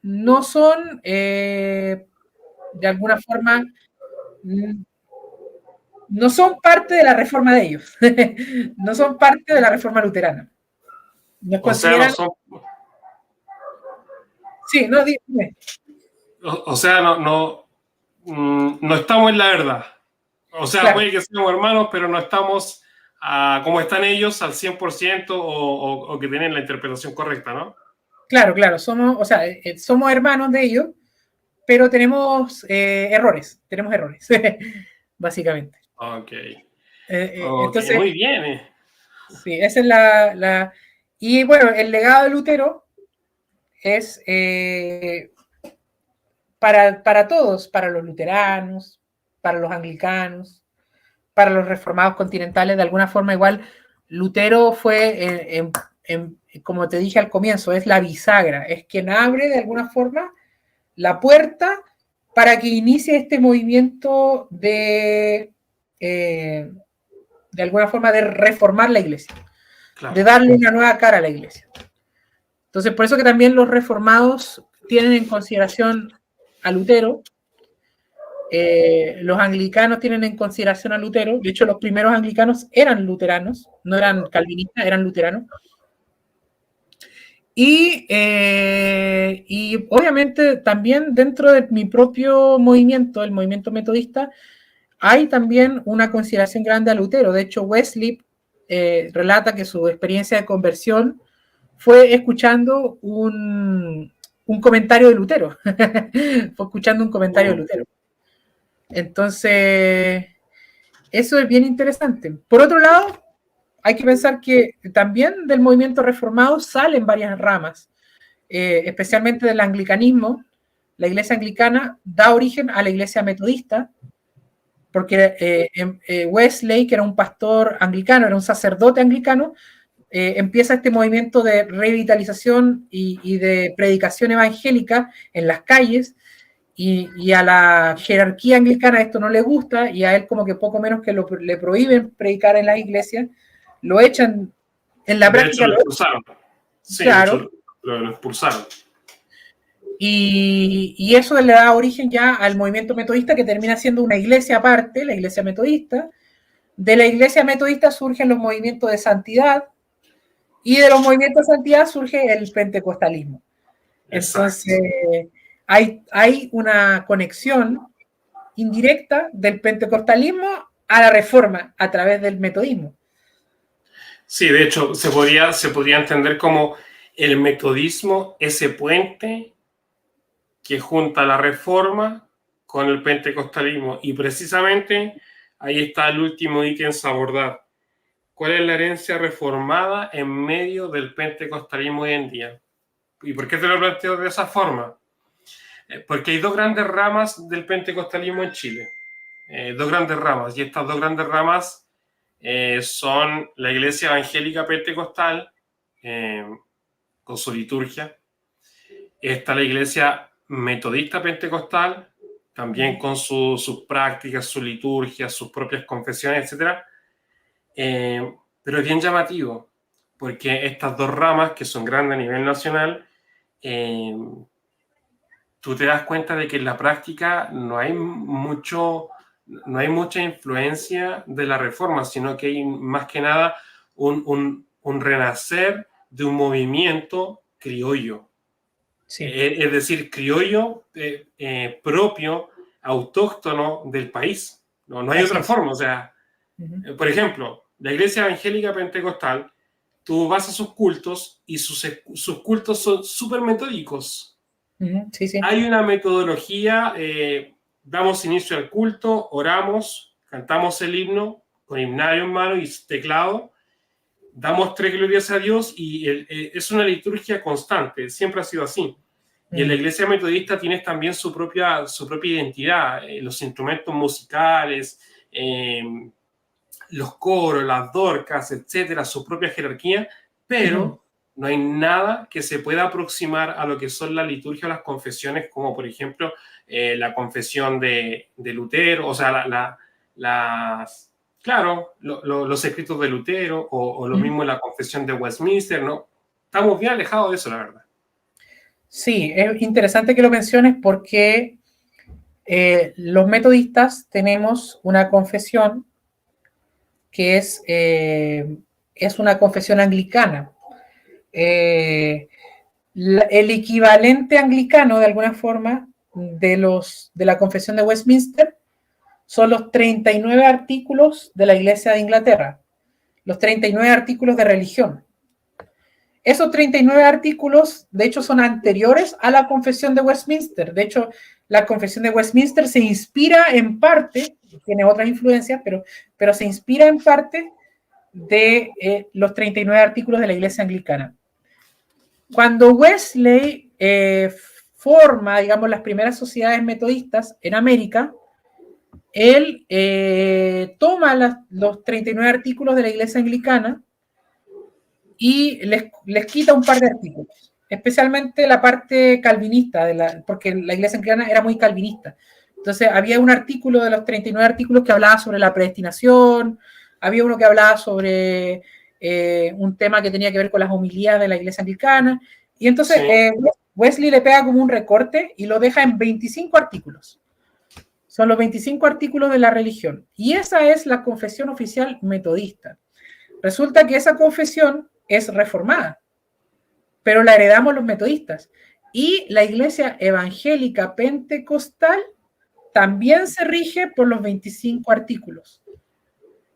no son, de alguna forma, no son parte de la reforma de ellos. No son parte de la reforma luterana. Nos consideran... O sea, no son... Sí, no, dime. O sea, no estamos en la verdad. O sea, claro, puede que seamos hermanos, pero no estamos como están ellos al 100% o que tienen la interpretación correcta, ¿no? Claro, somos hermanos de ellos, pero tenemos errores, básicamente. Ok. Entonces, muy bien. Sí, esa es Y bueno, el legado de Lutero es para todos, para los luteranos, para los anglicanos, para los reformados continentales, de alguna forma igual, Lutero fue, como te dije al comienzo, es la bisagra, es quien abre de alguna forma la puerta para que inicie este movimiento de alguna forma de reformar la iglesia, claro, de darle una nueva cara a la iglesia. Entonces, por eso que también los reformados tienen en consideración a Lutero, los anglicanos tienen en consideración a Lutero. De hecho, los primeros anglicanos eran luteranos, no eran calvinistas, eran luteranos. Y obviamente también dentro de mi propio movimiento, el movimiento metodista, hay también una consideración grande a Lutero. De hecho, Wesley relata que su experiencia de conversión fue escuchando un comentario de Lutero. Fue escuchando un comentario de Lutero. Entonces, eso es bien interesante. Por otro lado, hay que pensar que también del movimiento reformado salen varias ramas, especialmente del anglicanismo. La iglesia anglicana da origen a la iglesia metodista, porque Wesley, que era un pastor anglicano, era un sacerdote anglicano, empieza este movimiento de revitalización y de predicación evangélica en las calles, y a la jerarquía anglicana esto no le gusta, y a él como que poco menos que le prohíben predicar en las iglesias, lo echan, en la De hecho, práctica lo lo expulsaron. Sí, de claro, hecho, lo expulsaron. y eso le da origen ya al movimiento metodista, que termina siendo una iglesia aparte, la iglesia metodista. De la iglesia metodista surgen los movimientos de santidad, y de los movimientos de santidad surge el pentecostalismo. Exacto. Entonces, hay una conexión indirecta del pentecostalismo a la reforma a través del metodismo. Sí, de hecho, se podría entender como el metodismo, ese puente que junta la reforma con el pentecostalismo. Y precisamente ahí está el último ítem a abordar. ¿Cuál es la herencia reformada en medio del pentecostalismo hoy en día? ¿Y por qué te lo planteo de esa forma? Porque hay dos grandes ramas del pentecostalismo en Chile. Dos grandes ramas. Y estas dos grandes ramas son la Iglesia Evangélica Pentecostal, con su liturgia. Está la Iglesia Metodista Pentecostal, también con sus prácticas, su liturgia, sus propias confesiones, etc. Pero es bien llamativo, porque estas dos ramas, que son grandes a nivel nacional, tú te das cuenta de que en la práctica no hay mucha influencia de la reforma, sino que hay más que nada un renacer de un movimiento criollo. Sí. Es decir, criollo propio, autóctono del país. No hay Así otra es. forma. O sea, por ejemplo, la Iglesia Evangélica Pentecostal, tú vas a sus cultos y sus cultos son súper metódicos. Sí, sí. Hay una metodología, damos inicio al culto, oramos, cantamos el himno con himnario en mano y teclado, damos 3 glorias a Dios y es una liturgia constante, siempre ha sido así. Y en la iglesia metodista tienes también su propia identidad, los instrumentos musicales, los coros, las dorcas, etcétera, su propia jerarquía, pero no hay nada que se pueda aproximar a lo que son la liturgia o las confesiones, como por ejemplo la confesión de Lutero, o sea, los escritos de Lutero, o lo mismo la confesión de Westminster, ¿no? Estamos bien alejados de eso, la verdad. Sí, es interesante que lo menciones, porque los metodistas tenemos una confesión que es una confesión anglicana. El equivalente anglicano, de alguna forma, de la confesión de Westminster son los 39 artículos de la Iglesia de Inglaterra, los 39 artículos de religión. Esos 39 artículos, de hecho, son anteriores a la confesión de Westminster. De hecho, la confesión de Westminster se inspira en parte, tiene otras influencias, pero se inspira en parte de los 39 artículos de la Iglesia Anglicana. Cuando Wesley forma, digamos, las primeras sociedades metodistas en América, él toma los 39 artículos de la Iglesia Anglicana y les quita un par de artículos, especialmente la parte calvinista, porque la Iglesia Anglicana era muy calvinista. Entonces había un artículo de los 39 artículos que hablaba sobre la predestinación, había uno que hablaba sobre un tema que tenía que ver con las homilías de la Iglesia Anglicana, y entonces sí. Wesley le pega como un recorte y lo deja en 25 artículos. Son los 25 artículos de la religión, y esa es la confesión oficial metodista. Resulta que esa confesión es reformada, pero la heredamos los metodistas. Y la Iglesia Evangélica Pentecostal también se rige por los 25 artículos.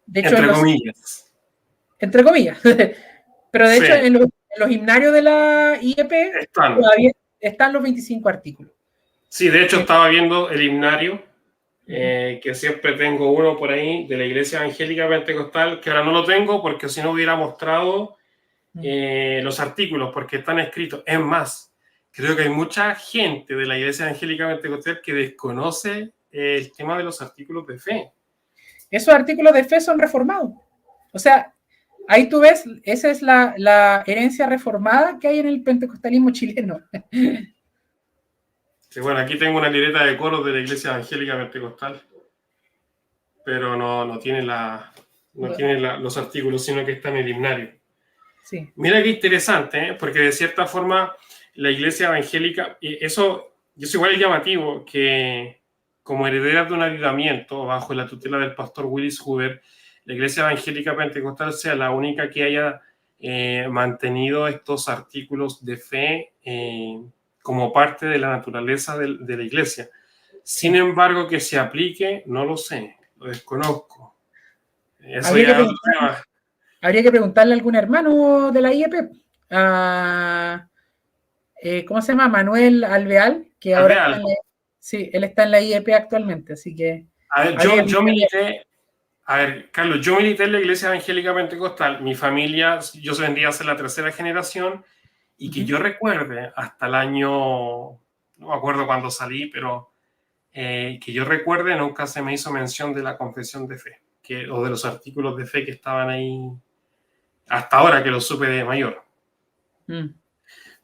De hecho, entre comillas. Entre comillas. Pero de hecho, en los himnarios de la IEP todavía están los 25 artículos. Sí, de hecho estaba viendo el himnario, que siempre tengo uno por ahí, de la Iglesia Evangélica Pentecostal, que ahora no lo tengo porque si no hubiera mostrado los artículos, porque están escritos. Es más, creo que hay mucha gente de la Iglesia Evangélica Pentecostal que desconoce el tema de los artículos de fe. esos artículos de fe son reformados. O sea, ahí tú ves, esa es la herencia reformada que hay en el pentecostalismo chileno. Sí, bueno, aquí tengo una libreta de coros de la Iglesia Evangélica Pentecostal, pero no tiene, los artículos, sino que está en el himnario. Sí. Mira qué interesante, porque de cierta forma la Iglesia Evangélica, y eso es igual llamativo, que como heredera de un avivamiento bajo la tutela del pastor Willis Hoover, la Iglesia Evangélica Pentecostal sea la única que haya mantenido estos artículos de fe como parte de la naturaleza de la Iglesia. Sin embargo, que se aplique, no lo sé, lo desconozco. Eso ya es otro tema. Habría que preguntarle a algún hermano de la IEP, ¿cómo se llama? Manuel Alveal, que ahora está sí, él está en la IEP actualmente, así que... A ver, yo milité, Carlos, yo milité en la Iglesia Evangélica Pentecostal. Mi familia, yo vendría a ser la tercera generación, y que yo recuerde hasta el año, no me acuerdo cuándo salí, pero que yo recuerde nunca se me hizo mención de la confesión de fe, o de los artículos de fe que estaban ahí, hasta ahora que lo supe de mayor.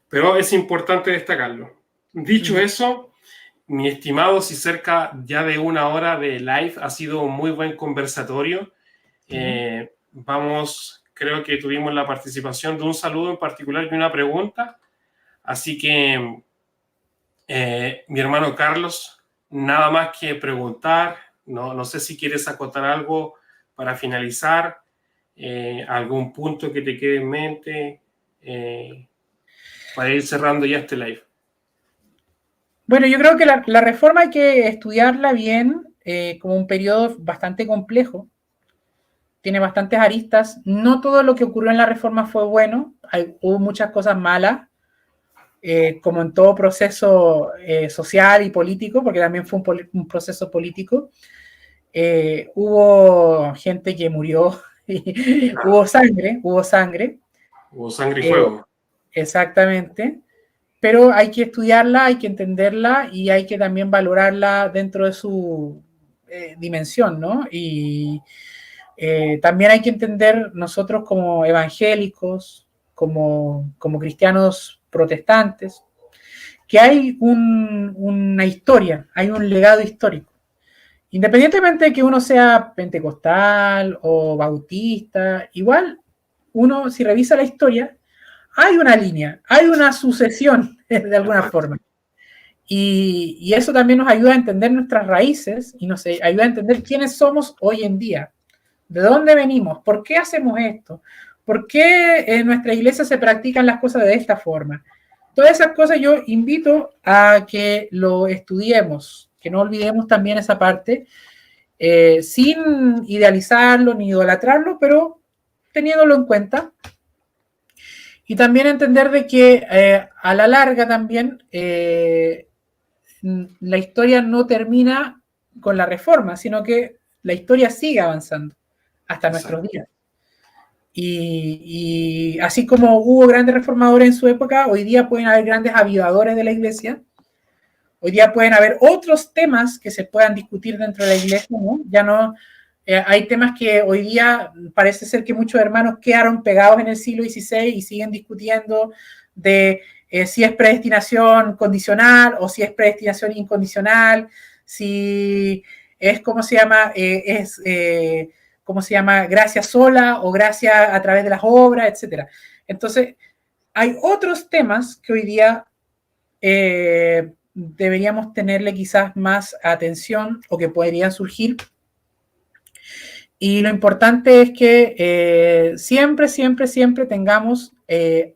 Pero es importante destacarlo. Dicho eso, mi estimado, si cerca ya de 1 hora de live, ha sido un muy buen conversatorio. Creo que tuvimos la participación de un saludo en particular y una pregunta. Así que, mi hermano Carlos, nada más que preguntar. No sé si quieres acotar algo para finalizar, algún punto que te quede en mente, para ir cerrando ya este live. Bueno, yo creo que la reforma hay que estudiarla bien, como un periodo bastante complejo. Tiene bastantes aristas. No todo lo que ocurrió en la reforma fue bueno. Hubo muchas cosas malas, como en todo proceso social y político, porque también fue un proceso político. Hubo gente que murió, hubo sangre. Hubo sangre y fuego. Exactamente. Pero hay que estudiarla, hay que entenderla y hay que también valorarla dentro de su dimensión, ¿no? Y también hay que entender nosotros como evangélicos, como cristianos protestantes, que hay una historia, hay un legado histórico. Independientemente de que uno sea pentecostal o bautista, igual uno, si revisa la historia, hay una línea, hay una sucesión de alguna forma. Y eso también nos ayuda a entender nuestras raíces y nos ayuda a entender quiénes somos hoy en día, de dónde venimos, por qué hacemos esto, por qué en nuestra iglesia se practican las cosas de esta forma. Todas esas cosas yo invito a que lo estudiemos, que no olvidemos también esa parte, sin idealizarlo ni idolatrarlo, pero teniéndolo en cuenta. Y también entender de que a la larga también la historia no termina con la reforma, sino que la historia sigue avanzando hasta nuestros días. Y así como hubo grandes reformadores en su época, hoy día pueden haber grandes avivadores de la iglesia. Hoy día pueden haber otros temas que se puedan discutir dentro de la iglesia, ¿no? Ya no... hay temas que hoy día parece ser que muchos hermanos quedaron pegados en el siglo XVI y siguen discutiendo de si es predestinación condicional o si es predestinación incondicional, si es, ¿cómo se llama? Gracia sola o gracia a través de las obras, etc. Entonces, hay otros temas que hoy día deberíamos tenerle quizás más atención o que podrían surgir. Y lo importante es que siempre tengamos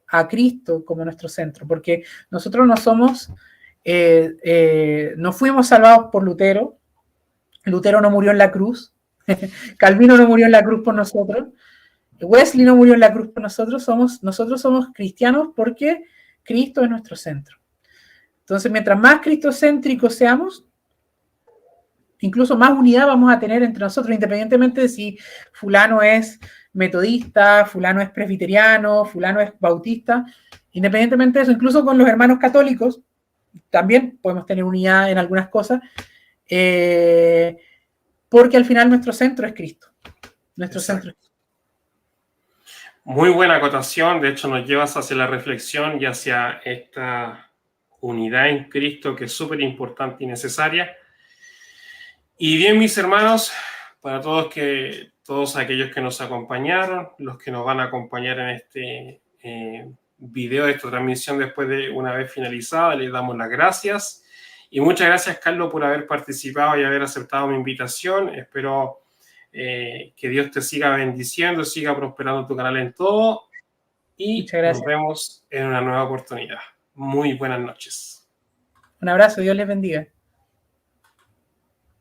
a Cristo como nuestro centro, porque nosotros no fuimos salvados por Lutero. Lutero no murió en la cruz. Calvino no murió en la cruz por nosotros. Wesley no murió en la cruz por nosotros. Nosotros somos cristianos porque Cristo es nuestro centro. Entonces, mientras más cristocéntricos seamos, incluso más unidad vamos a tener entre nosotros, independientemente de si fulano es metodista, fulano es presbiteriano, fulano es bautista, independientemente de eso, incluso con los hermanos católicos, también podemos tener unidad en algunas cosas, porque al final nuestro centro es Cristo. Nuestro Exacto. centro. Muy buena acotación, de hecho nos llevas hacia la reflexión y hacia esta unidad en Cristo que es súper importante y necesaria. Y bien, mis hermanos, para todos aquellos que nos acompañaron, los que nos van a acompañar en este video, esta transmisión después de una vez finalizada, les damos las gracias. Y muchas gracias, Carlos, por haber participado y haber aceptado mi invitación. Espero que Dios te siga bendiciendo, siga prosperando tu canal en todo. Y nos vemos en una nueva oportunidad. Muy buenas noches. Un abrazo, Dios les bendiga.